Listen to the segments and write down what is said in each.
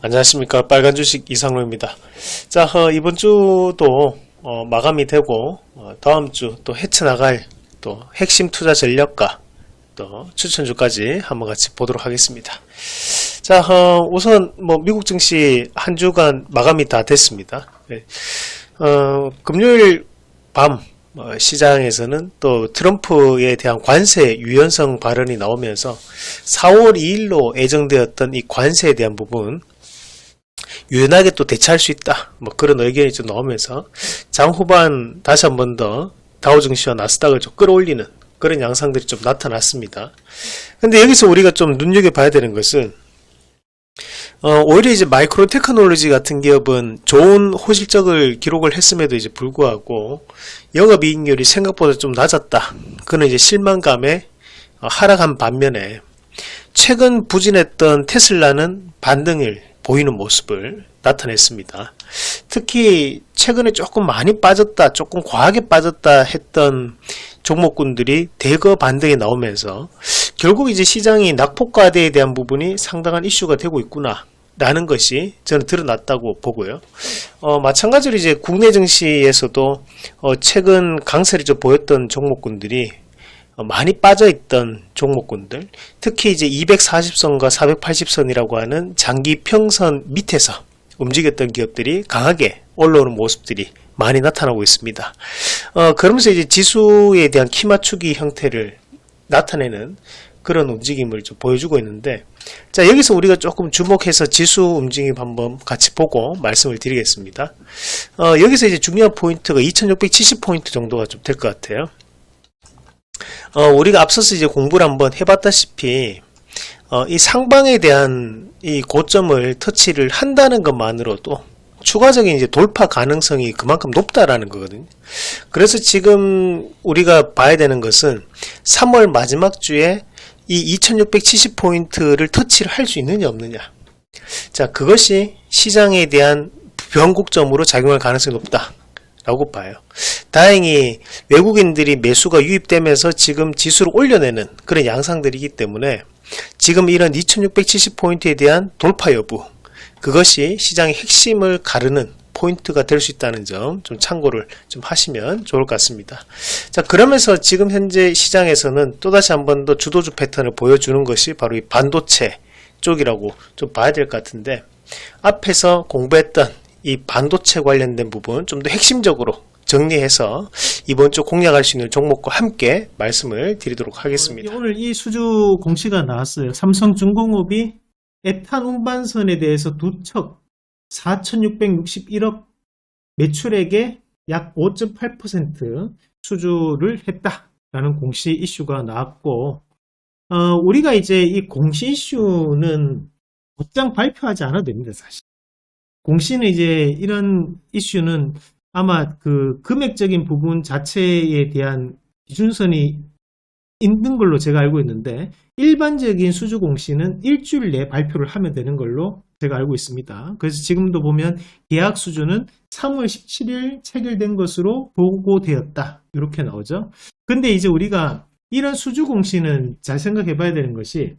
안녕하십니까. 빨간 주식 이상로입니다. 자, 이번 주도 마감이 되고 다음 주 또 헤쳐나갈 또 핵심 투자 전략과 또 추천주까지 한번 같이 보도록 하겠습니다. 자, 우선 미국 증시 한 주간 마감이 다 됐습니다. 네. 금요일 밤 시장에서는 또 트럼프에 대한 관세 유연성 발언이 나오면서 4월 2일로 예정되었던 이 관세에 대한 부분 유연하게 또 대처할 수 있다, 그런 의견이 좀 나오면서 장 후반 다시 한 번 더 다우증시와 나스닥을 좀 끌어올리는 그런 양상들이 좀 나타났습니다. 근데 여기서 우리가 좀 눈여겨봐야 되는 것은 오히려 이제 마이크로 테크놀로지 같은 기업은 좋은 호실적을 기록을 했음에도 이제 불구하고 영업이익률이 생각보다 좀 낮았다, 그는 이제 실망감에 하락한 반면에 최근 부진했던 테슬라는 반등을 보이는 모습을 나타냈습니다. 특히 최근에 조금 많이 빠졌다, 조금 과하게 빠졌다 했던 종목군들이 대거 반등에 나오면서 결국 이제 시장이 낙폭과대에 대한 부분이 상당한 이슈가 되고 있구나 라는 것이 저는 드러났다고 보고요. 마찬가지로 이제 국내 증시에서도 최근 강세를 좀 보였던 종목군들이 많이 빠져있던 종목군들, 특히 이제 240선과 480선이라고 하는 장기 평선 밑에서 움직였던 기업들이 강하게 올라오는 모습들이 많이 나타나고 있습니다. 그러면서 이제 지수에 대한 키 맞추기 형태를 나타내는 그런 움직임을 좀 보여주고 있는데, 자, 여기서 우리가 조금 주목해서 지수 움직임 한번 같이 보고 말씀을 드리겠습니다. 여기서 이제 중요한 포인트가 2670포인트 정도가 좀 될 것 같아요. 우리가 앞서서 이제 공부를 한번 해봤다시피 이 상방에 대한 이 고점을 터치를 한다는 것만으로도 추가적인 이제 돌파 가능성이 그만큼 높다라는 거거든요. 그래서 지금 우리가 봐야 되는 것은 3월 마지막 주에 이 2670포인트를 터치를 할 수 있느냐 없느냐. 자, 그것이 시장에 대한 변곡점으로 작용할 가능성이 높다 라고 봐요. 다행히 외국인들이 매수가 유입되면서 지금 지수를 올려내는 그런 양상들이기 때문에 지금 이런 2670포인트에 대한 돌파 여부, 그것이 시장의 핵심을 가르는 포인트가 될 수 있다는 점 좀 참고를 좀 하시면 좋을 것 같습니다. 자, 그러면서 지금 현재 시장에서는 또다시 한 번 더 주도주 패턴을 보여주는 것이 바로 이 반도체 쪽이라고 좀 봐야 될 것 같은데, 앞에서 공부했던 이 반도체 관련된 부분 좀 더 핵심적으로 정리해서 이번 주 공략할 수 있는 종목과 함께 말씀을 드리도록 하겠습니다. 오늘 이 수주 공시가 나왔어요. 삼성중공업이 에탄 운반선에 대해서 두 척 4661억 매출액의 약 5.8% 수주를 했다라는 공시 이슈가 나왔고, 우리가 이제 이 공시 이슈는 곧장 발표하지 않아도 됩니다. 사실 공시는 이제 이런 이슈는 아마 그 금액적인 부분 자체에 대한 기준선이 있는 걸로 제가 알고 있는데, 일반적인 수주 공시는 일주일 내에 발표를 하면 되는 걸로 제가 알고 있습니다. 그래서 지금도 보면 계약 수주는 3월 17일 체결된 것으로 보고되었다, 이렇게 나오죠. 근데 이제 우리가 이런 수주 공시는 잘 생각해 봐야 되는 것이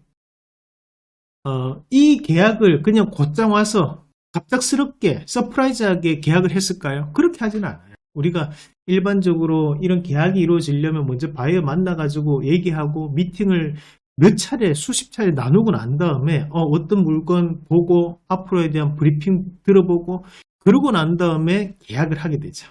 이 계약을 그냥 곧장 와서 갑작스럽게 서프라이즈하게 계약을 했을까요? 그렇게 하지는 않아요. 우리가 일반적으로 이런 계약이 이루어지려면 먼저 바이어 만나가지고 얘기하고 미팅을 몇 차례, 수십 차례 나누고 난 다음에 어떤 물건 보고 앞으로에 대한 브리핑 들어보고 그러고 난 다음에 계약을 하게 되죠.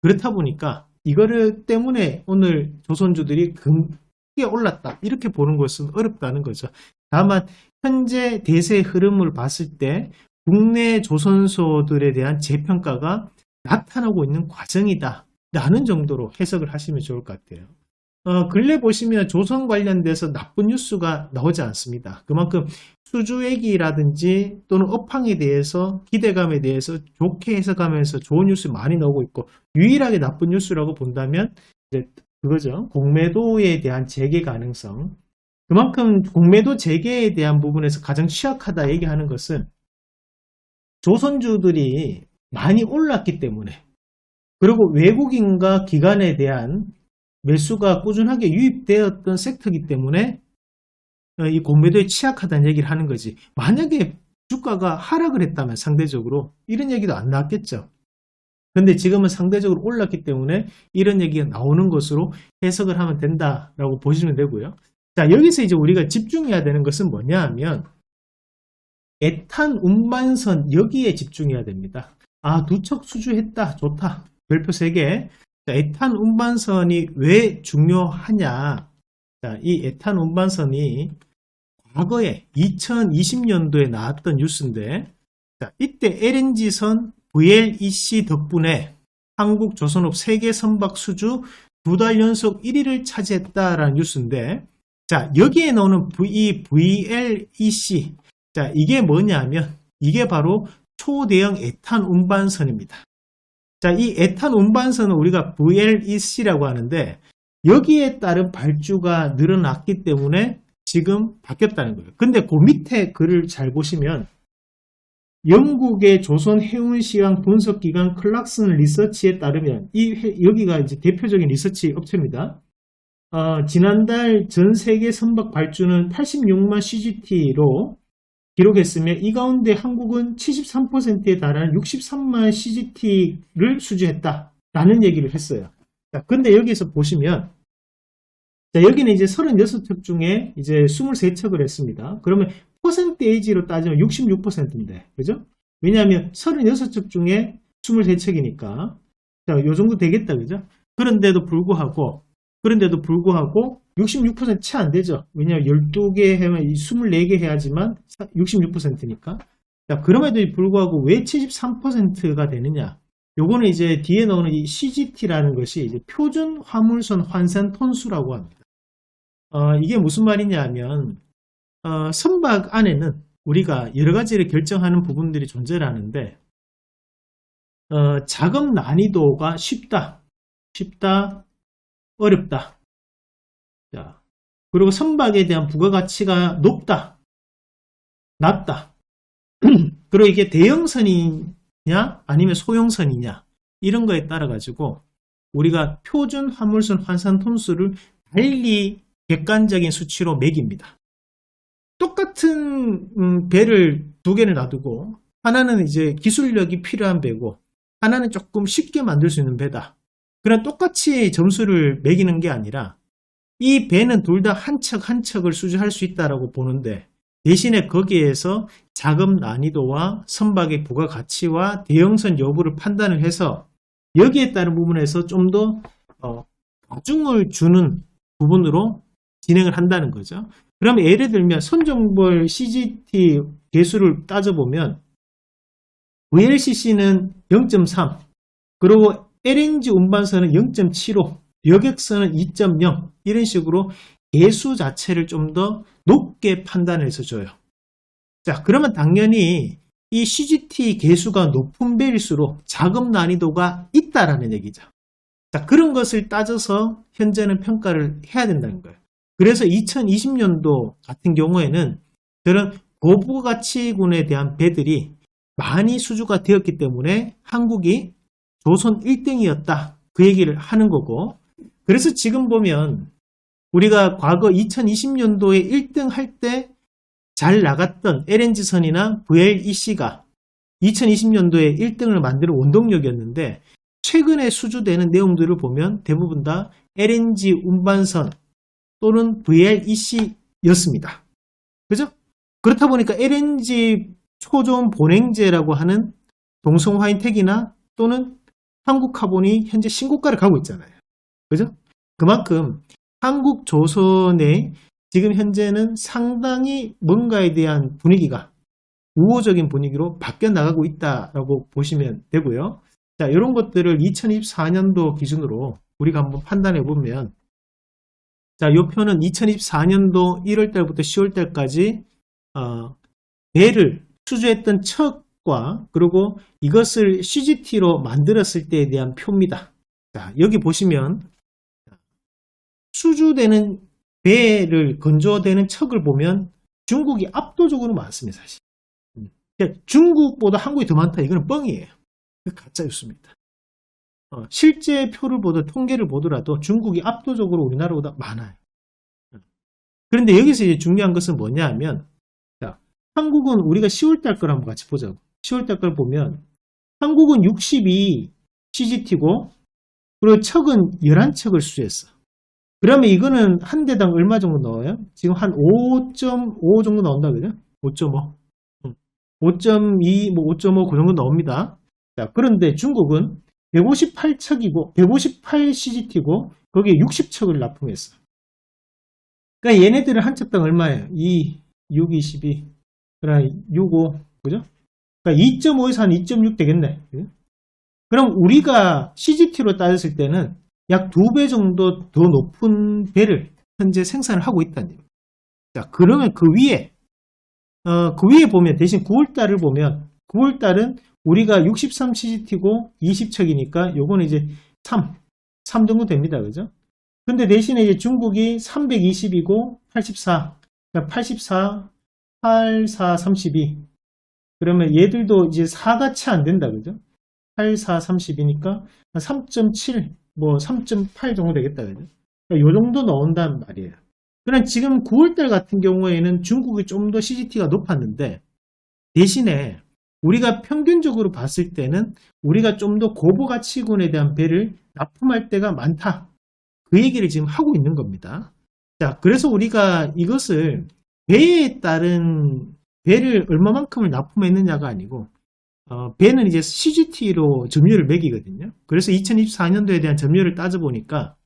그렇다 보니까 이거를 때문에 오늘 조선주들이 크게 올랐다, 이렇게 보는 것은 어렵다는 거죠. 다만 현재 대세의 흐름을 봤을 때 국내 조선소들에 대한 재평가가 나타나고 있는 과정이다 라는 정도로 해석을 하시면 좋을 것 같아요. 근래 보시면 조선 관련돼서 나쁜 뉴스가 나오지 않습니다. 그만큼 수주액이라든지 또는 업황에 대해서 기대감에 대해서 좋게 해석하면서 좋은 뉴스 많이 나오고 있고, 유일하게 나쁜 뉴스라고 본다면 이제 그거죠. 공매도에 대한 재개 가능성. 그만큼 공매도 재개에 대한 부분에서 가장 취약하다 얘기하는 것은 조선주들이 많이 올랐기 때문에, 그리고 외국인과 기관에 대한 매수가 꾸준하게 유입되었던 섹터이기 때문에 이 공매도에 취약하다는 얘기를 하는 거지. 만약에 주가가 하락을 했다면 상대적으로 이런 얘기도 안 나왔겠죠. 근데 지금은 상대적으로 올랐기 때문에 이런 얘기가 나오는 것으로 해석을 하면 된다라고 보시면 되고요. 자, 여기서 이제 우리가 집중해야 되는 것은 뭐냐 하면 에탄 운반선 여기에 집중해야 됩니다. 아, 두 척 수주했다. 좋다. 별표 3개. 자, 에탄 운반선이 왜 중요하냐? 자, 이 에탄 운반선이 과거에 2020년도에 나왔던 뉴스인데, 자, 이때 LNG선 VLEC 덕분에 한국 조선업 세계 선박 수주 2달 연속 1위를 차지했다라는 뉴스인데, 자, 여기에 나오는 VLEC. 자, 이게 뭐냐면, 이게 바로 초대형 에탄 운반선입니다. 자, 이 에탄 운반선은 우리가 VLEC라고 하는데, 여기에 따른 발주가 늘어났기 때문에 지금 바뀌었다는 거예요. 근데 그 밑에 글을 잘 보시면 영국의 조선 해운시황 분석기관 클락슨 리서치에 따르면 여기가 이제 대표적인 리서치 업체입니다. 지난달 전 세계 선박 발주는 86만 CGT로 기록했으며 이 가운데 한국은 73%에 달하는 63만 CGT를 수주했다라는 얘기를 했어요. 자, 근데 여기서 보시면, 자, 여기는 이제 36척 중에 이제 23척을 했습니다. 그러면 퍼센테이지로 따지면 66%인데, 그죠? 왜냐하면 36척 중에 23척이니까, 자, 요 정도 되겠다, 그죠? 그런데도 불구하고 66% 채 안 되죠. 왜냐하면 12개 하면 24개 해야지만 66%니까. 자, 그럼에도 불구하고 왜 73%가 되느냐? 요거는 이제 뒤에 나오는 이 CGT라는 것이 이제 표준 화물선 환산 톤수라고 합니다. 이게 무슨 말이냐 하면, 선박 안에는 우리가 여러 가지를 결정하는 부분들이 존재를 하는데, 작업 난이도가 쉽다, 어렵다. 자, 그리고 선박에 대한 부가가치가 높다, 낮다. 그리고 이게 대형선이냐 아니면 소형선이냐 이런 거에 따라 가지고 우리가 표준 화물선 환산 톤수를 달리 객관적인 수치로 매깁니다. 똑같은 배를 두 개를 놔두고 하나는 이제 기술력이 필요한 배고 하나는 조금 쉽게 만들 수 있는 배다. 그럼 똑같이 점수를 매기는 게 아니라 이 배는 둘 다 한 척 한 척을 수주할 수 있다라고 보는데 대신에 거기에서 작업 난이도와 선박의 부가가치와 대형선 여부를 판단을 해서 여기에 따른 부분에서 좀 더 가중을 주는 부분으로 진행을 한다는 거죠. 그러면 예를 들면 선정벌 CGT 개수를 따져보면 VLCC는 0.3 그리고 LNG 운반선은 0.75 여객선은 2.0 이런 식으로 개수 자체를 좀 더 높게 판단해서 줘요. 자, 그러면 당연히 이 CGT 개수가 높은 배일수록 작업 난이도가 있다라는 얘기죠. 자, 그런 것을 따져서 현재는 평가를 해야 된다는 거예요. 그래서 2020년도 같은 경우에는 저런 고부가치군에 대한 배들이 많이 수주가 되었기 때문에 한국이 조선 1등이었다. 그 얘기를 하는 거고, 그래서 지금 보면 우리가 과거 2020년도에 1등 할 때 잘 나갔던 LNG선이나 VLEC가 2020년도에 1등을 만드는 원동력이었는데 최근에 수주되는 내용들을 보면 대부분 다 LNG 운반선 또는 VLEC였습니다. 그죠? 그렇다 보니까 LNG 초전 보냉제라고 하는 동성화인택이나 또는 한국카본이 현재 신고가를 가고 있잖아요. 그죠? 그만큼 한국 조선의 지금 현재는 상당히 뭔가에 대한 분위기가 우호적인 분위기로 바뀌어 나가고 있다라고 보시면 되고요. 자, 이런 것들을 2024년도 기준으로 우리가 한번 판단해 보면, 자, 이 표는 2024년도 1월 달부터 10월 달까지 배를 수주했던 척과 그리고 이것을 CGT로 만들었을 때에 대한 표입니다. 자, 여기 보시면 수주되는 배를 건조되는 척을 보면 중국이 압도적으로 많습니다, 사실. 중국보다 한국이 더 많다, 이거는 뻥이에요. 가짜 뉴스입니다. 실제 표를 통계를 보더라도 중국이 압도적으로 우리나라보다 많아요. 그런데 여기서 이제 중요한 것은 뭐냐 하면, 자, 한국은 우리가 10월달 걸 한번 같이 보자고. 10월달 걸 보면 한국은 62 CGT고 그리고 척은 11척을 수주했어. 그러면 이거는 한 대당 얼마 정도 나와요? 지금 한 5.5 정도 나온다 그죠? 5.5 5.2 뭐 5.5 그 정도 나옵니다. 자, 그런데 중국은 158척이고 158 CGT고 거기에 60척을 납품했어. 그러니까 얘네들은 한 척당 얼마예요? 2, 6, 22 그러나 6, 5 그죠? 그러니까 2.5에서 한 2.6 되겠네. 그죠? 그럼 우리가 CGT로 따졌을 때는 약 2배 정도 더 높은 배를 현재 생산을 하고 있다는 얘기예요. 자, 그러면 그 위에 보면 대신 9월달을 보면 9월달은 우리가 63 CGT고 20척이니까 요거는 이제 3 정도 됩니다. 그죠? 근데 대신에 이제 중국이 320이고 84, 그러니까 84, 84, 32. 그러면 얘들도 이제 4가 채 안 된다. 그죠? 84, 32니까 3.7, 뭐 3.8 정도 되겠다. 그죠? 그러니까 요 정도 나온단 말이에요. 그럼 지금 9월달 같은 경우에는 중국이 좀 더 CGT가 높았는데 대신에 우리가 평균적으로 봤을 때는 우리가 좀 더 고부가치군에 대한 배를 납품할 때가 많다. 그 얘기를 지금 하고 있는 겁니다. 자, 그래서 우리가 이것을 배에 따른 배를 얼마만큼을 납품했느냐가 아니고 배는 이제 CGT로 점유율을 매기거든요. 그래서 2024년도에 대한 점유율을 따져보니까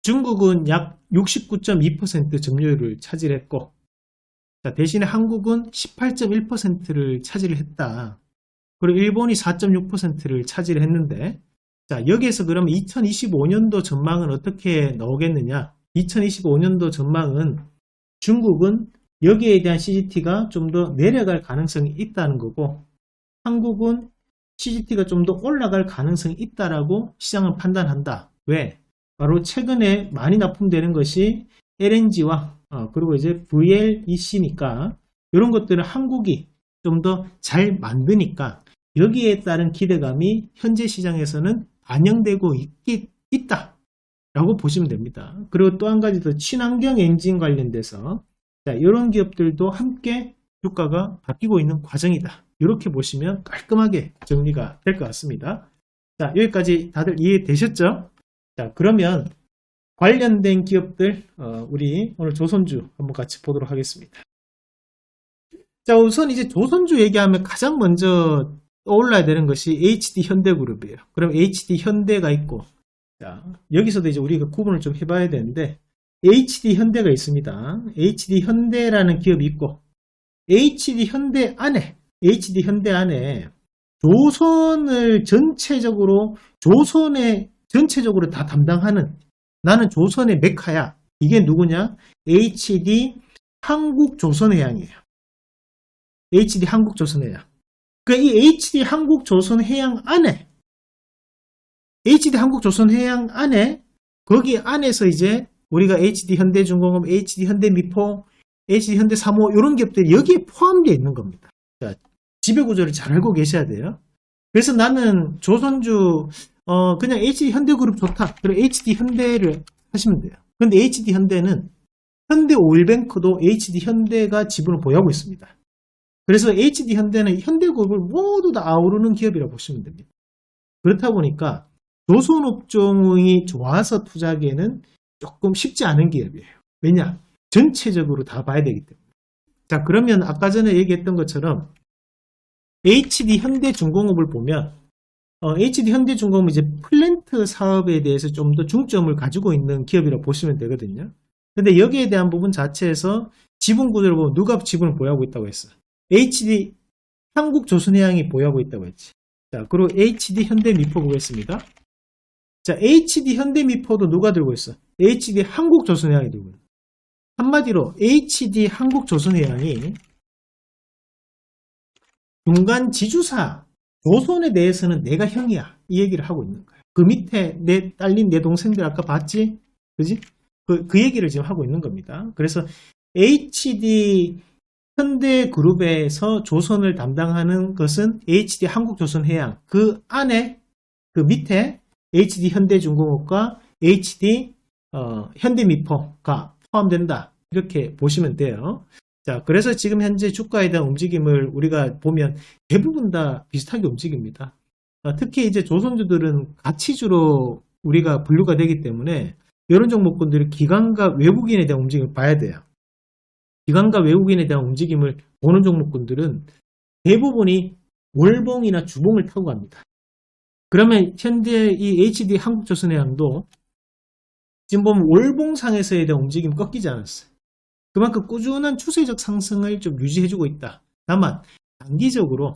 중국은 약 69.2% 점유율을 차지했고 자, 대신에 한국은 18.1%를 차지를 했다. 그리고 일본이 4.6%를 차지를 했는데 자, 여기에서 그럼 2025년도 전망은 어떻게 나오겠느냐? 2025년도 전망은 중국은 여기에 대한 CGT가 좀 더 내려갈 가능성이 있다는 거고 한국은 CGT가 좀 더 올라갈 가능성이 있다라고 시장은 판단한다. 왜? 바로 최근에 많이 납품되는 것이 LNG와 그리고 이제 VLEC니까 이런 것들을 한국이 좀 더 잘 만드니까 여기에 따른 기대감이 현재 시장에서는 반영되고 있다 라고 보시면 됩니다. 그리고 또 한 가지 더 친환경 엔진 관련돼서 자, 이런 기업들도 함께 주가가 바뀌고 있는 과정이다. 이렇게 보시면 깔끔하게 정리가 될 것 같습니다. 자, 여기까지 다들 이해되셨죠? 자, 그러면 관련된 기업들 우리 오늘 조선주 한번 같이 보도록 하겠습니다. 자, 우선 이제 조선주 얘기하면 가장 먼저 떠올라야 되는 것이 HD 현대그룹이에요. 그럼 HD 현대가 있고 자, 여기서도 이제 우리가 구분을 좀 해봐야 되는데 HD 현대가 있습니다. HD 현대라는 기업이 있고 HD 현대 안에 조선을 전체적으로 다 담당하는 나는 조선의 메카야. 이게 누구냐? HD 한국조선해양이에요. HD 한국조선해양. 그러니까 이 HD 한국조선해양 안에 거기 안에서 이제 우리가 HD 현대중공업, HD 현대미포, HD 현대사모 이런 기업들이 여기에 포함되어 있는 겁니다. 자, 지배구조를 잘 알고 계셔야 돼요. 그래서 나는 조선주 그냥 HD 현대그룹 좋다. 그리고 HD 현대를 하시면 돼요. 그런데 HD 현대는 현대오일뱅크도 HD 현대가 지분을 보유하고 있습니다. 그래서 HD 현대는 현대그룹을 모두 다 아우르는 기업이라고 보시면 됩니다. 그렇다 보니까 조선업종이 좋아서 투자하기에는 조금 쉽지 않은 기업이에요. 왜냐? 전체적으로 다 봐야 되기 때문에. 자, 그러면 아까 전에 얘기했던 것처럼 HD 현대중공업을 보면 HD 현대중공업은 이제 플랜트 사업에 대해서 좀 더 중점을 가지고 있는 기업이라고 보시면 되거든요. 근데 여기에 대한 부분 자체에서 지분 구조를 보면 누가 지분을 보유하고 있다고 했어? HD 한국조선해양이 보유하고 있다고 했지. 자, 그리고 HD 현대미포 보겠습니다. 자, HD 현대미포도 누가 들고 있어? HD 한국조선해양이 들고 있어. 한마디로 HD 한국조선해양이 중간 지주사 조선에 대해서는 내가 형이야. 이 얘기를 하고 있는 거야. 그 밑에 내 딸린 내 동생들 아까 봤지? 그지? 그 얘기를 지금 하고 있는 겁니다. 그래서 HD 현대그룹에서 조선을 담당하는 것은 HD 한국조선해양 그 안에 그 밑에 HD 현대중공업과 HD 현대미포가 포함된다. 이렇게 보시면 돼요. 자, 그래서 지금 현재 주가에 대한 움직임을 우리가 보면 대부분 다 비슷하게 움직입니다. 특히 이제 조선주들은 가치주로 우리가 분류가 되기 때문에 이런 종목군들이 기관과 외국인에 대한 움직임을 봐야 돼요. 기관과 외국인에 대한 움직임을 보는 종목군들은 대부분이 월봉이나 주봉을 타고 갑니다. 그러면 현재 이 HD 한국조선해양도 지금 보면 월봉상에서에 대한 움직임이 꺾이지 않았어요. 그만큼 꾸준한 추세적 상승을 좀 유지해주고 있다. 다만 단기적으로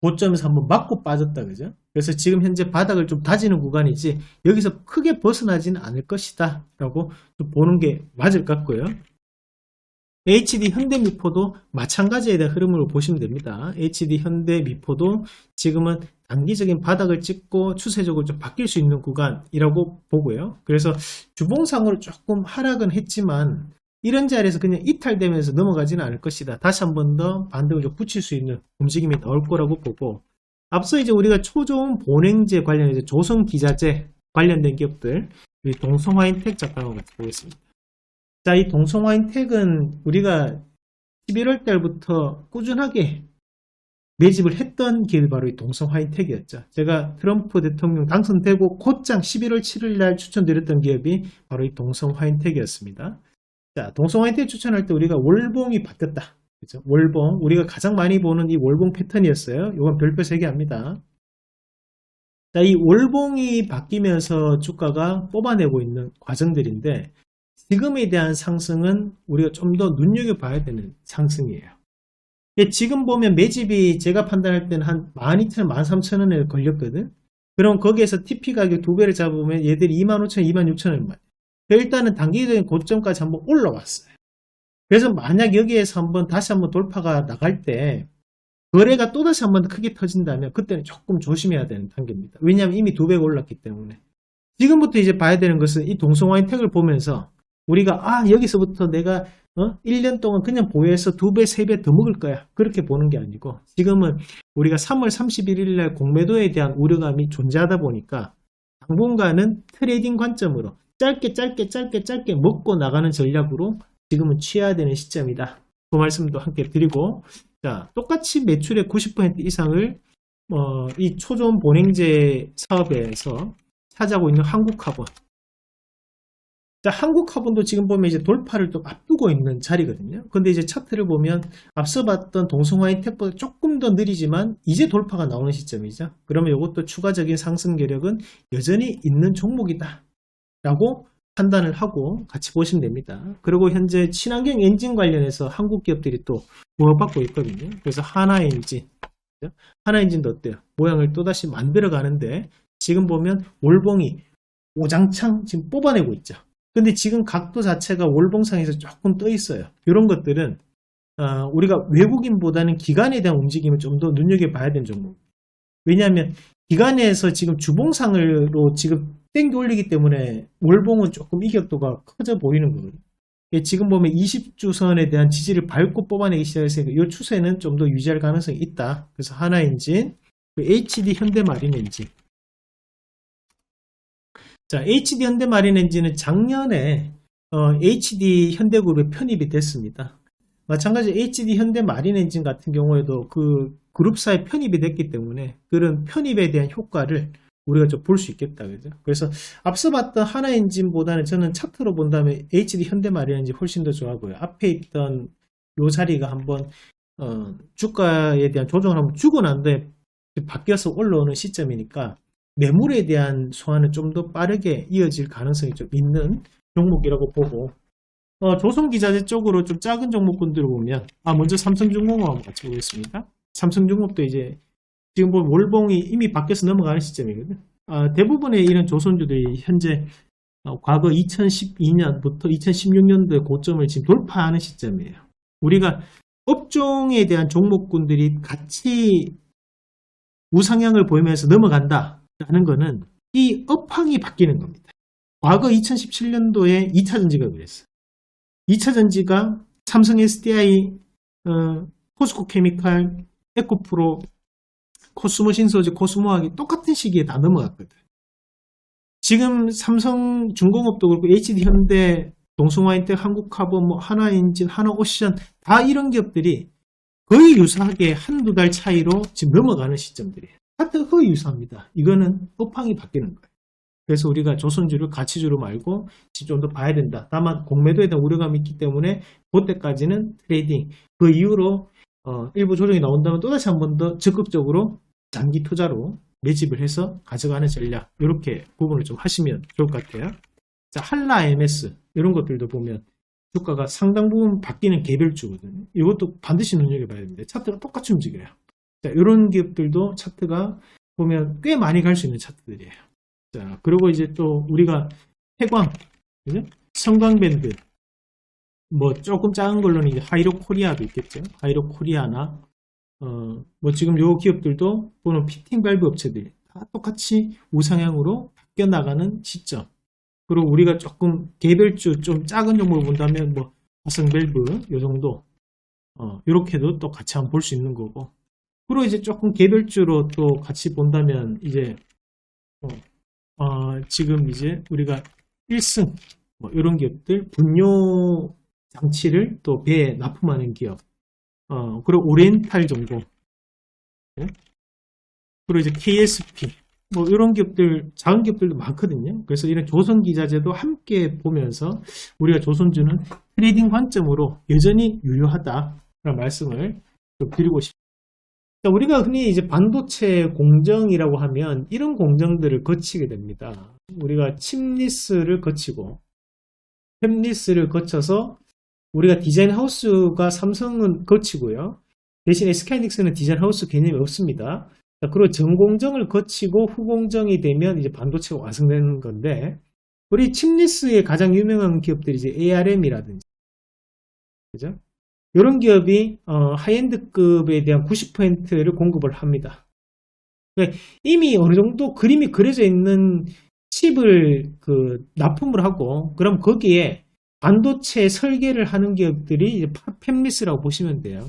고점에서 한번 맞고 빠졌다, 그죠? 그래서 지금 현재 바닥을 좀 다지는 구간이지 여기서 크게 벗어나지는 않을 것이다 라고 좀 보는 게 맞을 것 같고요. HD 현대미포도 마찬가지에 대한 흐름으로 보시면 됩니다. HD 현대미포도 지금은 단기적인 바닥을 찍고 추세적으로 좀 바뀔 수 있는 구간이라고 보고요. 그래서 주봉상으로 조금 하락은 했지만 이런 자리에서 그냥 이탈되면서 넘어가지는 않을 것이다. 다시 한 번 더 반등을 좀 붙일 수 있는 움직임이 나올 거라고 보고, 앞서 이제 우리가 초저온 보냉제 관련해서 조선기자재 관련된 기업들, 우리 동성화인텍 잠깐 같이 보겠습니다. 자, 이 동성화인텍은 우리가 11월 달부터 꾸준하게 매집을 했던 기업이 바로 이 동성화인텍이었죠. 제가 트럼프 대통령 당선되고 곧장 11월 7일 날 추천드렸던 기업이 바로 이 동성화인텍이었습니다. 자, 동성화인텍 추천할 때 우리가 월봉이 바뀌었다. 그죠? 월봉. 우리가 가장 많이 보는 이 월봉 패턴이었어요. 이건 별표 3개 합니다. 자, 이 월봉이 바뀌면서 주가가 뽑아내고 있는 과정들인데, 지금에 대한 상승은 우리가 좀 더 눈여겨봐야 되는 상승이에요. 지금 보면 매집이 제가 판단할 때는 한 12,000원, 13,000원에 걸렸거든. 그럼 거기에서 TP 가격 2배를 잡으면 얘들이 25,000원, 26,000원만. 일단은 단기적인 고점까지 한번 올라왔어요. 그래서 만약 여기에서 다시 한번 돌파가 나갈 때 거래가 또다시 한번 크게 터진다면 그때는 조금 조심해야 되는 단계입니다. 왜냐하면 이미 2배가 올랐기 때문에. 지금부터 이제 봐야 되는 것은 이 동성화인텍을 보면서 우리가 여기서부터 내가 1년 동안 그냥 보유해서 2배, 3배 더 먹을 거야. 그렇게 보는 게 아니고 지금은 우리가 3월 31일 날 공매도에 대한 우려감이 존재하다 보니까 당분간은 트레이딩 관점으로 짧게 먹고 나가는 전략으로 지금은 취해야 되는 시점이다. 그 말씀도 함께 드리고, 자, 똑같이 매출의 90% 이상을 이 초저온 보냉제 사업에서 차지하고 있는 한국카본. 자, 한국카본도 지금 보면 이제 돌파를 좀 앞두고 있는 자리거든요. 근데 이제 차트를 보면 앞서 봤던 동성화인텍보다 조금 더 느리지만 이제 돌파가 나오는 시점이죠. 그러면 이것도 추가적인 상승 계력은 여전히 있는 종목이다 라고 판단을 하고 같이 보시면 됩니다. 그리고 현재 친환경 엔진 관련해서 한국 기업들이 또 보호받고 있거든요. 그래서 하나엔진도 어때요? 모양을 또다시 만들어 가는데 지금 보면 월봉이 오장창 지금 뽑아내고 있죠. 근데 지금 각도 자체가 월봉상에서 조금 떠 있어요. 이런 것들은 우리가 외국인보다는 기관에 대한 움직임을 좀 더 눈여겨봐야 되는 종목. 왜냐하면 기관에서 지금 주봉상으로 지금 땡겨 올리기 때문에 월봉은 조금 이격도가 커져 보이는 거거든요. 지금 보면 20주선에 대한 지지를 밟고 뽑아내기 시작해서 이 추세는 좀 더 유지할 가능성이 있다. 그래서 하나엔진, HD 현대마린엔진. 자, HD 현대마린엔진은 작년에 HD 현대그룹에 편입이 됐습니다. 마찬가지로 HD 현대마린엔진 같은 경우에도 그 그룹사에 편입이 됐기 때문에 그런 편입에 대한 효과를 우리가 좀 볼 수 있겠다. 그죠? 그래서 앞서 봤던 하나엔진보다는 저는 차트로 본다면 HD 현대마린엔진 훨씬 더 좋아하고요. 앞에 있던 요 자리가 한번 주가에 대한 조정을 한번 주고 난 뒤에 바뀌어서 올라오는 시점이니까 매물에 대한 소화는 좀 더 빠르게 이어질 가능성이 좀 있는 종목이라고 보고, 조선기자재 쪽으로 좀 작은 종목군들을 보면, 먼저 삼성중공업 한번 같이 보겠습니다. 삼성중공업도 이제 지금 보면 월봉이 이미 바뀌어서 넘어가는 시점이거든요. 대부분의 이런 조선주들이 현재 과거 2012년부터 2016년도의 고점을 지금 돌파하는 시점이에요. 우리가 업종에 대한 종목군들이 같이 우상향을 보이면서 넘어간다 라는 거는 이 업황이 바뀌는 겁니다. 과거 2017년도에 2차전지가 그랬어요. 2차전지가 삼성 SDI, 포스코 케미칼, 에코프로, 코스모 신소재, 코스모학이 똑같은 시기에 다 넘어갔거든. 지금 삼성중공업도 그렇고 HD 현대 동성화인텍, 한국카본, 뭐 하나엔진, 하나오션 다 이런 기업들이 거의 유사하게 한두 달 차이로 지금 넘어가는 시점들이에요. 차트 거의 유사합니다. 이거는 업황이 바뀌는 거예요. 그래서 우리가 조선주를 가치주로 말고 좀 더 봐야 된다. 다만 공매도에 대한 우려감이 있기 때문에 그때까지는 트레이딩, 그 이후로 일부 조정이 나온다면 또다시 한 번 더 적극적으로 장기 투자로 매집을 해서 가져가는 전략, 이렇게 구분을 좀 하시면 좋을 것 같아요. 자, 한라 MS 이런 것들도 보면 주가가 상당 부분 바뀌는 개별주거든요. 이것도 반드시 눈여겨봐야 됩니다. 차트가 똑같이 움직여요. 자, 이런 기업들도 차트가 보면 꽤 많이 갈 수 있는 차트들이에요. 자, 그리고 이제 또 우리가 태광, 그죠? 성광밴드, 뭐 조금 작은 걸로는 이제 하이로 코리아도 있겠죠. 하이로 코리아나 뭐 지금 요 기업들도 보는 피팅 발브 업체들이 다 똑같이 우상향으로 바뀌어 나가는 시점. 그리고 우리가 조금 개별주 좀 작은 종목을 본다면 뭐 화성밸브 요 정도 이렇게도 또 같이 한번 볼 수 있는 거고. 그리고 이제 조금 개별주로 또 같이 본다면 이제 지금 이제 우리가 1승 뭐 이런 기업들, 분뇨 장치를 또 배에 납품하는 기업, 그리고 오리엔탈 정보, 네? 그리고 이제 KSP 뭐 이런 기업들, 작은 기업들도 많거든요. 그래서 이런 조선기자재도 함께 보면서 우리가 조선주는 트레이딩 관점으로 여전히 유효하다라는 말씀을 좀 드리고 싶습니다. 우리가 흔히 이제 반도체 공정이라고 하면 이런 공정들을 거치게 됩니다. 우리가 칩리스를 거치고 팹리스를 거쳐서 우리가 디자인 하우스가 삼성은 거치고요. 대신 SK하이닉스는 디자인 하우스 개념이 없습니다. 그리고 전공정을 거치고 후공정이 되면 이제 반도체가 완성되는 건데, 우리 칩리스의 가장 유명한 기업들이 이제 ARM이라든지, 그죠? 이런 기업이 하이엔드급에 대한 90%를 공급을 합니다. 그러니까 이미 어느 정도 그림이 그려져 있는 칩을 납품을 하고, 그럼 거기에 반도체 설계를 하는 기업들이 이제 팹리스라고 보시면 돼요.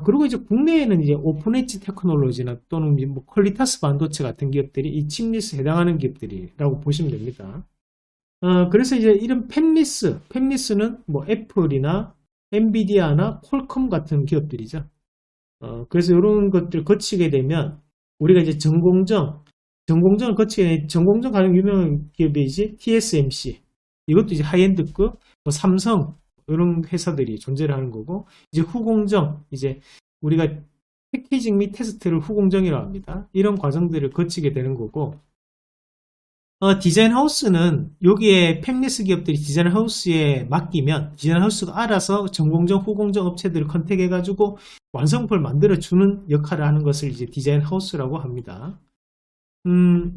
그리고 이제 국내에는 이제 오픈 엣지 테크놀로지나 또는 뭐 퀄리타스 반도체 같은 기업들이 이 칩리스에 해당하는 기업들이라고 보시면 됩니다. 그래서 이제 이런 팹리스는 뭐 애플이나 엔비디아나 퀄컴 같은 기업들이죠. 그래서 이런 것들 거치게 되면 우리가 이제 전공정을 거치게 되면 전공정 가장 유명한 기업이 이제 TSMC, 이것도 이제 하이엔드급, 뭐 삼성 이런 회사들이 존재를 하는 거고, 이제 후공정, 이제 우리가 패키징 및 테스트를 후공정이라고 합니다. 이런 과정들을 거치게 되는 거고, 디자인 하우스는 여기에 팹리스 기업들이 디자인 하우스에 맡기면 디자인 하우스가 알아서 전공정, 후공정 업체들을 컨택해가지고 완성품을 만들어주는 역할을 하는 것을 이제 디자인 하우스라고 합니다.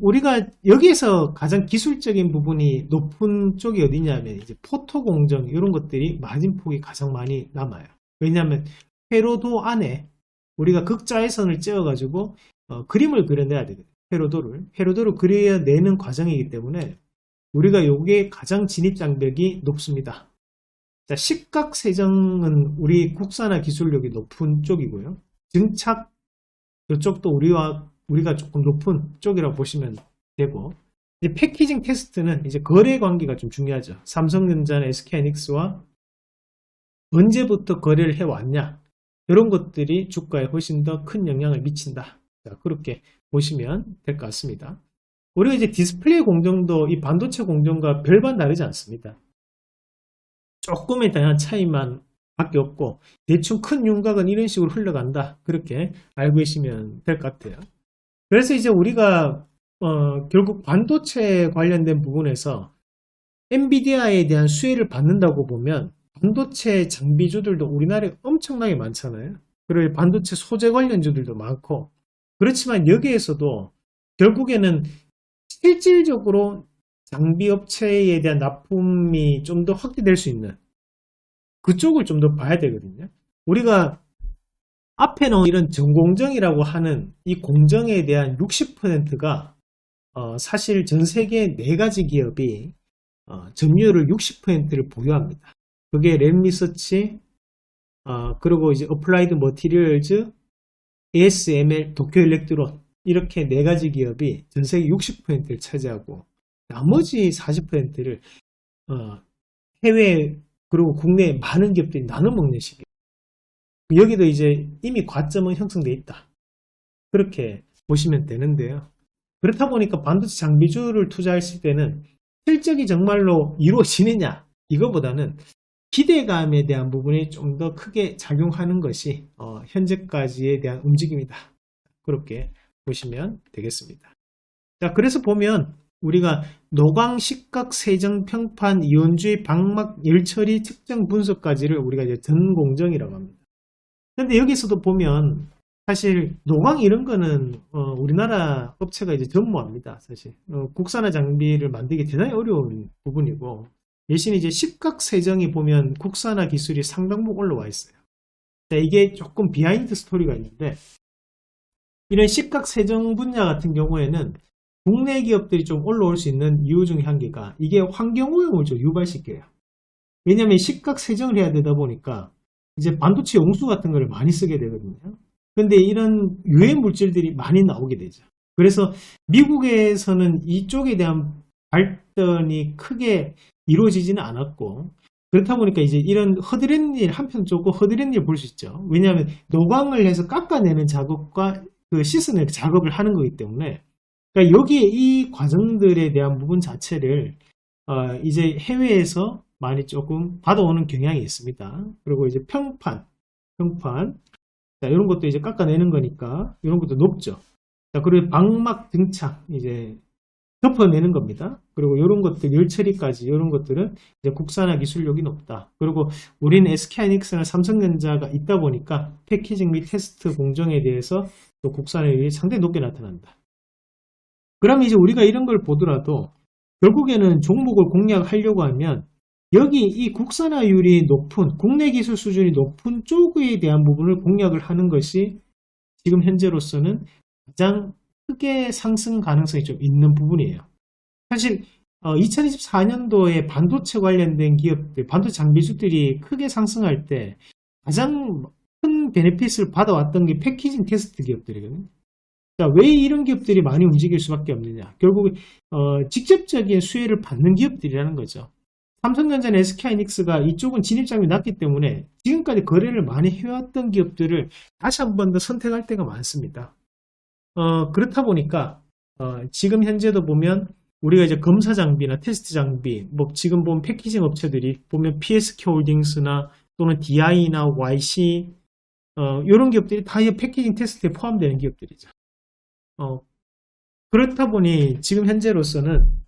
우리가 여기에서 가장 기술적인 부분이 높은 쪽이 어디냐면 이제 포토 공정 이런 것들이 마진폭이 가장 많이 남아요. 왜냐하면 회로도 안에 우리가 극자외선을 쬐어가지고 그림을 그려내야 되거든요. 회로도를 그려내는 과정이기 때문에 우리가 요게 가장 진입 장벽이 높습니다. 자, 식각 세정은 우리 국산화 기술력이 높은 쪽이고요. 증착 이쪽도 우리가 조금 높은 쪽이라고 보시면 되고, 이제 패키징 테스트는 이제 거래 관계가 좀 중요하죠. 삼성전자나 SK하이닉스와 언제부터 거래를 해왔냐, 이런 것들이 주가에 훨씬 더 큰 영향을 미친다. 자, 그렇게 보시면 될 것 같습니다. 우리가 이제 디스플레이 공정도 이 반도체 공정과 별반 다르지 않습니다. 조금의 다양한 차이만 밖에 없고, 대충 큰 윤곽은 이런 식으로 흘러간다. 그렇게 알고 계시면 될 것 같아요. 그래서 이제 우리가 결국 반도체 관련된 부분에서 엔비디아에 대한 수혜를 받는다고 보면 반도체 장비주들도 우리나라에 엄청나게 많잖아요. 그리고 반도체 소재 관련주들도 많고, 그렇지만 여기에서도 결국에는 실질적으로 장비 업체에 대한 납품이 좀 더 확대될 수 있는 그쪽을 좀 더 봐야 되거든요. 우리가 앞에는 이런 전공정이라고 하는 이 공정에 대한 60%가 사실 전 세계 4가지 기업이 점유율을 60%를 보유합니다. 그게 랩리서치, 그리고 이제 어플라이드 머티리얼즈, ASML, 도쿄일렉트론, 이렇게 4가지 기업이 전 세계 60%를 차지하고 나머지 40%를 해외 그리고 국내 많은 기업들이 나눠 먹는 시기예요. 여기도 이제 이미 과점은 형성돼 있다. 그렇게 보시면 되는데요. 그렇다 보니까 반도체 장비주를 투자했을 때는 실적이 정말로 이루어지느냐 이거보다는 기대감에 대한 부분이 좀 더 크게 작용하는 것이 현재까지에 대한 움직임이다. 그렇게 보시면 되겠습니다. 자, 그래서 보면 우리가 노광, 식각, 세정, 평판, 이온주의, 방막, 열처리, 측정, 분석까지를 우리가 이제 전공정이라고 합니다. 근데 여기서도 보면 사실 노광 이런 거는 우리나라 업체가 이제 전무합니다. 사실 국산화 장비를 만들기 대단히 어려운 부분이고 대신 이제 식각 세정이 보면 국산화 기술이 상당 부분 올라와 있어요. 자, 이게 조금 비하인드 스토리가 있는데 이런 식각 세정 분야 같은 경우에는 국내 기업들이 좀 올라올 수 있는 이유 중에 한 개가 이게 환경오염을 좀 유발시켜요. 왜냐하면 식각 세정을 해야 되다 보니까 이제 반도체 용수 같은 걸 많이 쓰게 되거든요. 근데 이런 유해 물질들이 많이 나오게 되죠. 그래서 미국에서는 이쪽에 대한 발전이 크게 이루어지지는 않았고 그렇다 보니까 이제 이런 허드렛 일 한편적으로 허드렛 일 볼 수 있죠. 왜냐하면 노광을 해서 깎아내는 작업과 그 씻어내는 작업을 하는 거기 때문에 그러니까 여기에 이 과정들에 대한 부분 자체를 이제 해외에서 많이 조금 받아오는 경향이 있습니다. 그리고 이제 평판 자, 이런 것도 이제 깎아내는 거니까 이런 것도 높죠. 자, 그리고 방막 등창 이제 덮어내는 겁니다. 그리고 이런 것들 열처리까지 이런 것들은 이제 국산화 기술력이 높다. 그리고 우리는 SK하이닉스나 삼성전자가 있다 보니까 패키징 및 테스트 공정에 대해서 또 국산화율이 상당히 높게 나타난다. 그러면 이제 우리가 이런 걸 보더라도 결국에는 종목을 공략하려고 하면 여기 이 국산화율이 높은 국내 기술 수준이 높은 쪽에 대한 부분을 공략을 하는 것이 지금 현재로서는 가장 크게 상승 가능성이 좀 있는 부분이에요. 사실 2024년도에 반도체 관련된 기업들, 반도체 장비주들이 크게 상승할 때 가장 큰 베네핏을 받아왔던 게 패키징 테스트 기업들이거든요. 자, 왜 이런 기업들이 많이 움직일 수밖에 없느냐? 결국 직접적인 수혜를 받는 기업들이라는 거죠. 삼성전자나 SK하이닉스가 이쪽은 진입장벽이 낮기 때문에 지금까지 거래를 많이 해왔던 기업들을 다시 한 번 더 선택할 때가 많습니다. 그렇다 보니까 지금 현재도 보면 우리가 이제 검사 장비나 테스트 장비, 뭐 지금 보면 패키징 업체들이 보면 PSK 홀딩스나 또는 DI나 YC 이런 기업들이 다 이 패키징 테스트에 포함되는 기업들이죠. 그렇다 보니 지금 현재로서는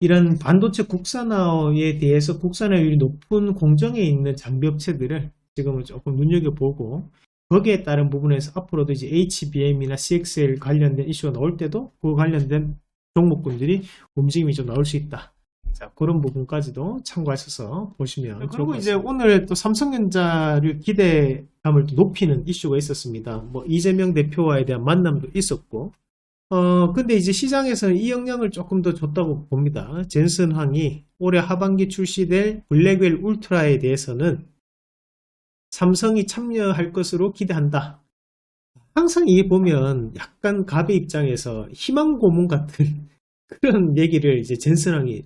이런 반도체 국산화에 대해서 국산화율이 높은 공정에 있는 장비 업체들을 지금은 조금 눈여겨보고 거기에 따른 부분에서 앞으로도 이제 HBM이나 CXL 관련된 이슈가 나올 때도 그 관련된 종목군들이 움직임이 좀 나올 수 있다. 자, 그런 부분까지도 참고하셔서 보시면 그리고 이제 오늘 또 삼성전자를 기대감을 또 높이는 이슈가 있었습니다. 뭐 이재명 대표와에 대한 만남도 있었고 근데 이제 시장에서는 이 영향을 조금 더 줬다고 봅니다. 젠슨 황이 올해 하반기 출시될 블랙웰 울트라에 대해서는 삼성이 참여할 것으로 기대한다. 항상 이게 보면 약간 갑의 입장에서 희망 고문 같은 그런 얘기를 이제 젠슨 황이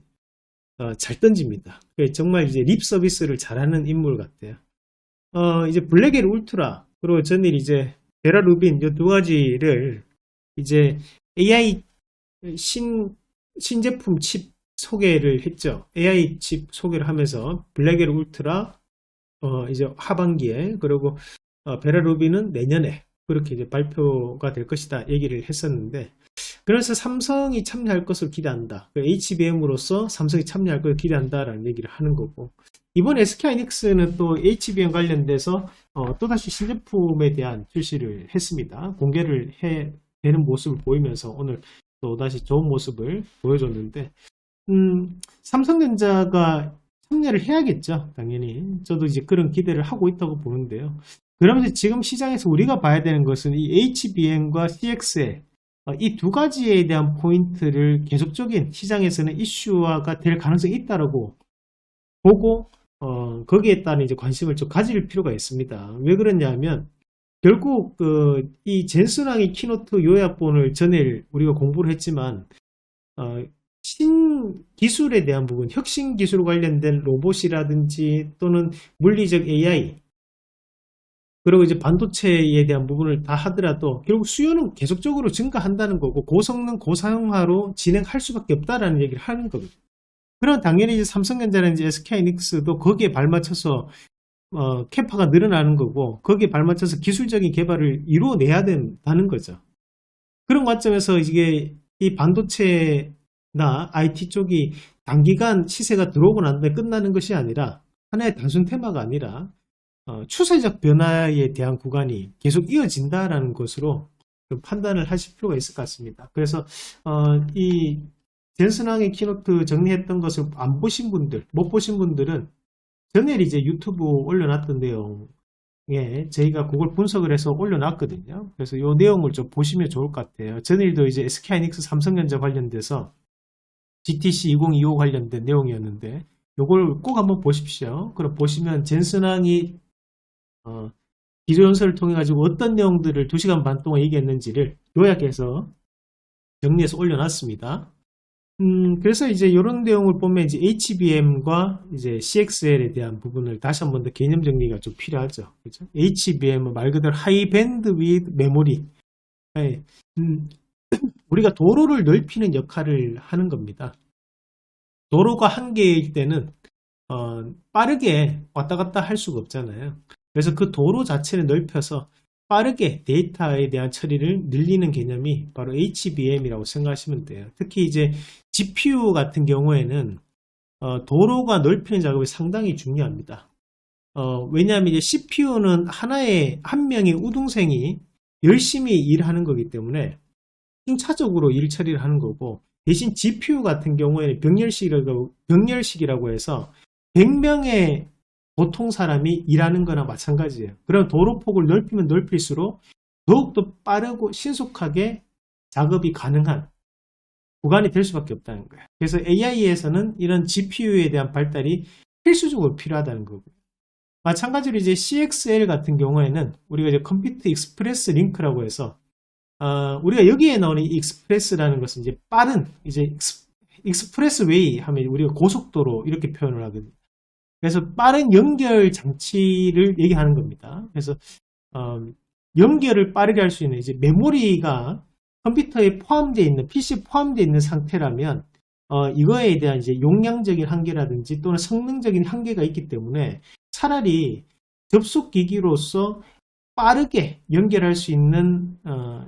잘 던집니다. 정말 이제 립 서비스를 잘하는 인물 같아요. 이제 블랙웰 울트라 그리고 전일 이제 베라 루빈 이 두 가지를 이제 AI 신제품 칩 소개를 했죠. AI 칩 소개를 하면서 블랙웰 울트라 이제 하반기에 그리고 베라 루빈은 내년에 그렇게 이제 발표가 될 것이다 얘기를 했었는데 그래서 삼성이 참여할 것을 기대한다. HBM으로서 삼성이 참여할 것을 기대한다라는 얘기를 하는 거고 이번 SK하이닉스는 또 HBM 관련돼서 또다시 신제품에 대한 출시를 했습니다. 공개를 되는 모습을 보이면서 오늘 또다시 좋은 모습을 보여줬는데 삼성전자가 참여를 해야겠죠. 당연히 저도 이제 그런 기대를 하고 있다고 보는데요. 그러면서 지금 시장에서 우리가 봐야 되는 것은 이 HBM과 CXL 이 두 가지에 대한 포인트를 계속적인 시장에서는 이슈화가 될 가능성이 있다라고 보고 거기에 따른 이제 관심을 좀 가질 필요가 있습니다. 왜 그러냐면 결국 이 젠슨 황의 키노트 요약본을 전에 우리가 공부를 했지만 신기술에 대한 부분, 혁신 기술 관련된 로봇이라든지 또는 물리적 AI, 그리고 이제 반도체에 대한 부분을 다 하더라도 결국 수요는 계속적으로 증가한다는 거고 고성능 고사용화로 진행할 수밖에 없다라는 얘기를 하는 거거든요. 그럼 당연히 이제 삼성전자라든지 SK하이닉스도 거기에 발맞춰서 캐파가 늘어나는 거고 거기에 발맞춰서 기술적인 개발을 이루어내야 된다는 거죠. 그런 관점에서 이게 이 반도체나 IT 쪽이 단기간 시세가 들어오고 난 다음에 끝나는 것이 아니라 하나의 단순 테마가 아니라 추세적 변화에 대한 구간이 계속 이어진다라는 것으로 좀 판단을 하실 필요가 있을 것 같습니다. 그래서 이 젠슨왕의 키노트 정리했던 것을 안 보신 분들, 못 보신 분들은 전에 이제 유튜브 올려놨던 내용에 저희가 그걸 분석을 해서 올려놨거든요. 그래서 이 내용을 좀 보시면 좋을 것 같아요. 전일도 이제 SK하이닉스 삼성전자 관련돼서 GTC 2025 관련된 내용이었는데 이걸 꼭 한번 보십시오. 그럼 보시면 젠슨왕이 기조연설을 통해 가지고 어떤 내용들을 2시간 반 동안 얘기했는지를 요약해서 정리해서 올려놨습니다. 그래서 이제 이런 내용을 보면 이제 HBM과 이제 CXL에 대한 부분을 다시 한번 더 개념 정리가 좀 필요하죠. 그죠? HBM은 말 그대로 하이 밴드위드 메모리. 네. 우리가 도로를 넓히는 역할을 하는 겁니다. 도로가 한 개일 때는 빠르게 왔다 갔다 할 수가 없잖아요. 그래서 그 도로 자체를 넓혀서 빠르게 데이터에 대한 처리를 늘리는 개념이 바로 HBM이라고 생각하시면 돼요. 특히 이제 GPU 같은 경우에는 도로가 넓히는 작업이 상당히 중요합니다. 왜냐하면 이제 CPU는 한 명의 우등생이 열심히 일하는 거기 때문에 순차적으로 일 처리를 하는 거고, 대신 GPU 같은 경우에는 병렬식이라고 해서 100명의 보통 사람이 일하는 거나 마찬가지예요. 그럼 도로폭을 넓히면 넓힐수록 더욱더 빠르고 신속하게 작업이 가능한 구간이 될 수밖에 없다는 거예요. 그래서 AI에서는 이런 GPU에 대한 발달이 필수적으로 필요하다는 거고요. 마찬가지로 이제 CXL 같은 경우에는 우리가 이제 컴퓨터 익스프레스 링크라고 해서 우리가 여기에 나오는 익스프레스라는 것은 이제 빠른 이제 익스프레스 웨이 하면 우리가 고속도로 이렇게 표현을 하거든요. 그래서 빠른 연결 장치를 얘기하는 겁니다. 그래서 연결을 빠르게 할 수 있는 이제 메모리가 컴퓨터에 포함되어 있는 PC에 포함되어 있는 상태라면 이거에 대한 이제 용량적인 한계라든지 또는 성능적인 한계가 있기 때문에 차라리 접속 기기로서 빠르게 연결할 수 있는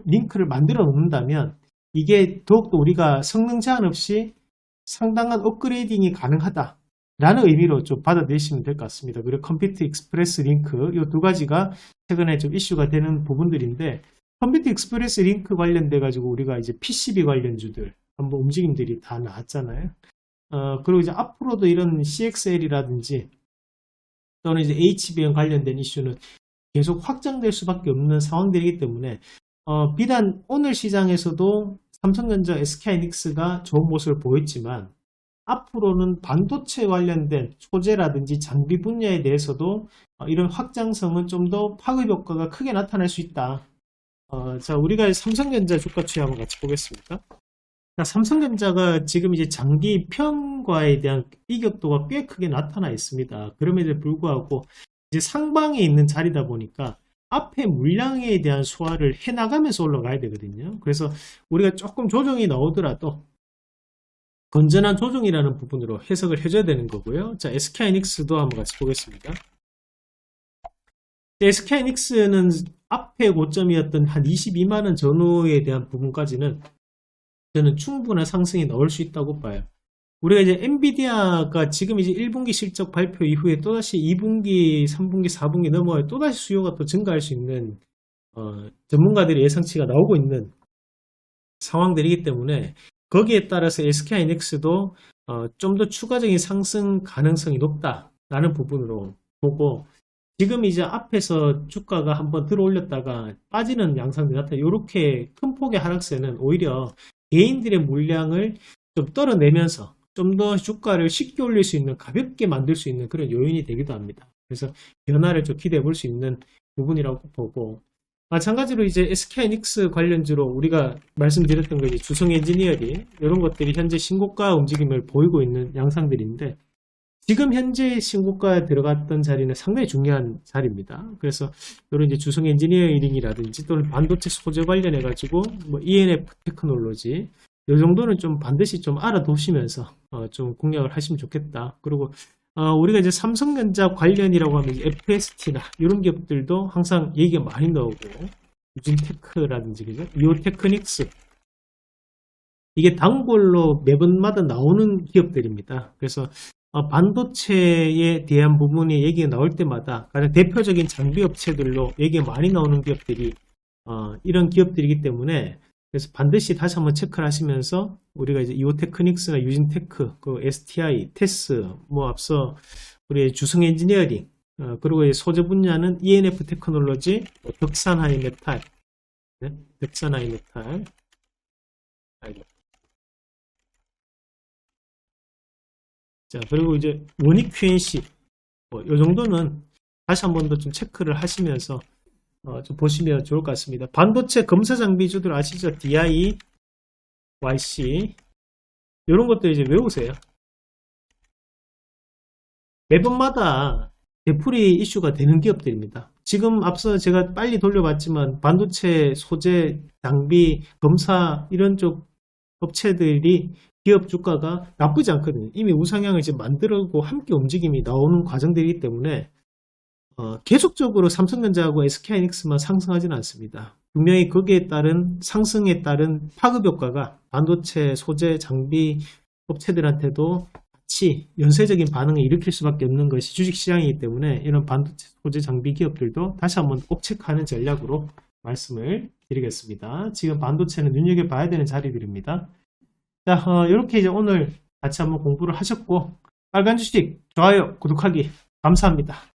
링크를 만들어 놓는다면 이게 더욱더 우리가 성능 제한 없이 상당한 업그레이딩이 가능하다 라는 의미로 좀 받아들이시면 될 것 같습니다. 그리고 컴퓨터 익스프레스 링크 이 두 가지가 최근에 좀 이슈가 되는 부분들인데, 컴퓨터 익스프레스 링크 관련돼 가지고 우리가 이제 PCB 관련주들 한번 움직임들이 다 나왔잖아요. 그리고 이제 앞으로도 이런 CXL이라든지 또는 이제 HBM 관련된 이슈는 계속 확장될 수밖에 없는 상황들이기 때문에 비단 오늘 시장에서도 삼성전자, SK하이닉스가 좋은 모습을 보였지만 앞으로는 반도체 관련된 소재라든지 장비 분야에 대해서도 이런 확장성은 좀 더 파급 효과가 크게 나타날 수 있다. 자, 우리가 삼성전자 주가 추이 한번 같이 보겠습니다. 자, 삼성전자가 지금 이제 장기 평가에 대한 이격도가 꽤 크게 나타나 있습니다. 그럼에도 불구하고 이제 상방에 있는 자리다 보니까 앞에 물량에 대한 소화를 해나가면서 올라가야 되거든요. 그래서 우리가 조금 조정이 나오더라도 건전한 조정이라는 부분으로 해석을 해줘야 되는 거고요. 자, SK하이닉스도 한번 같이 보겠습니다. SK하이닉스는 앞에 고점이었던 한 22만원 전후에 대한 부분까지는 저는 충분한 상승이 나올 수 있다고 봐요. 우리가 이제 엔비디아가 지금 이제 1분기 실적 발표 이후에 또다시 2분기, 3분기, 4분기 넘어야 또다시 수요가 또 증가할 수 있는 전문가들의 예상치가 나오고 있는 상황들이기 때문에 거기에 따라서 SK하이닉스도 좀 더 추가적인 상승 가능성이 높다라는 부분으로 보고, 지금 이제 앞에서 주가가 한번 들어 올렸다가 빠지는 양상들이 나타나 이렇게 큰 폭의 하락세는 오히려 개인들의 물량을 좀 떨어내면서 좀 더 주가를 쉽게 올릴 수 있는, 가볍게 만들 수 있는 그런 요인이 되기도 합니다. 그래서 변화를 좀 기대해 볼 수 있는 부분이라고 보고, 마찬가지로 이제 SK하이닉스 관련주로 우리가 말씀드렸던 거 이제 주성 엔지니어링 이런 것들이 현재 신고가 움직임을 보이고 있는 양상들인데 지금 현재 신고가에 들어갔던 자리는 상당히 중요한 자리입니다. 그래서 이런 이제 주성 엔지니어링이라든지 또는 반도체 소재 관련해 가지고 뭐 ENF 테크놀로지 이 정도는 좀 반드시 좀 알아두시면서 좀 공략을 하시면 좋겠다. 그리고 우리가 이제 삼성전자 관련이라고 하면 FST나 이런 기업들도 항상 얘기가 많이 나오고 유진테크라든지 그죠? 이오테크닉스 이게 단골로 매번마다 나오는 기업들입니다. 그래서 반도체에 대한 부분이 얘기가 나올 때마다 가장 대표적인 장비 업체들로 얘기가 많이 나오는 기업들이 이런 기업들이기 때문에 그래서 반드시 다시 한번 체크를 하시면서 우리가 이제 이오테크닉스나 유진테크, 그 STI, 테스, 뭐 앞서 우리 주성 엔지니어링, 그리고 이제 소재 분야는 ENF 테크놀로지, 덕산 하이메탈, 네? 덕산 하이메탈, 자 그리고 이제 원익 QNC, 이 정도는 다시 한번 더 좀 체크를 하시면서 좀 보시면 좋을 것 같습니다. 반도체 검사 장비주들 아시죠? DI, YC 이런 것들 이제 외우세요. 매번마다 되풀이 이슈가 되는 기업들입니다. 지금 앞서 제가 빨리 돌려봤지만 반도체 소재 장비 검사 이런 쪽 업체들이 기업 주가가 나쁘지 않거든요. 이미 우상향을 이제 만들고 함께 움직임이 나오는 과정들이기 때문에 계속적으로 삼성전자하고 SK하이닉스만 상승하지는 않습니다. 분명히 거기에 따른 상승에 따른 파급 효과가 반도체 소재 장비 업체들한테도 같이 연쇄적인 반응을 일으킬 수밖에 없는 것이 주식시장이기 때문에 이런 반도체 소재 장비 기업들도 다시 한번 꼭 체크하는 전략으로 말씀을 드리겠습니다. 지금 반도체는 눈여겨봐야 되는 자리들입니다. 자, 이렇게 이제 오늘 같이 한번 공부를 하셨고 빨간 주식 좋아요 구독하기 감사합니다.